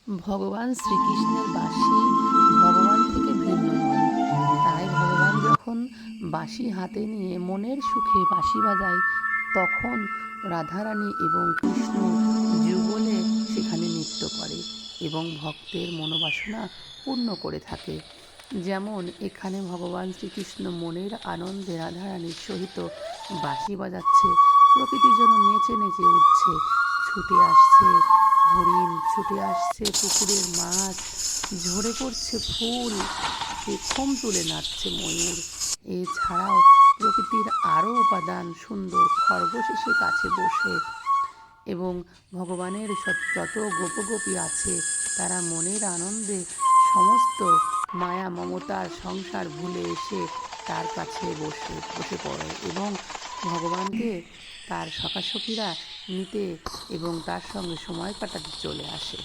ভগবান শ্রীকৃষ্ণের বাঁশি ভগবান থেকে ভিন্ন নয়। তাই ভগবান যখন বাঁশি হাতে নিয়ে মনের সুখে বাঁশি বাজায়, তখন রাধারানী এবং কৃষ্ণ যুগলে সেখানে নৃত্য করে এবং ভক্তের মনোবাসনা পূর্ণ করে থাকে। যেমন এখানে ভগবান শ্রীকৃষ্ণ মনের আনন্দে রাধারানীর সহিত বাঁশি বাজাচ্ছে, প্রকৃতি যেন নেচে নেচে উঠছে, ছুটে আসছে হরিণ, ছুটে আসছে পুকুরের মাছ, ঝরে পড়ছে ফুল, পেখম তুলে নাচছে ময়ূর। এছাড়াও প্রকৃতির আরও উপাদান সুন্দর খরগোশ এসে কাছে বসে, এবং ভগবানের যত গোপগোপী আছে তারা মনের আনন্দে সমস্ত মায়া মমতার সংসার ভুলে এসে তার কাছে বসে পড়ে এবং ভগবানকে তার সখাসখীরা নিতে এবং তার সঙ্গে সময় কাটাতে চলে আসে।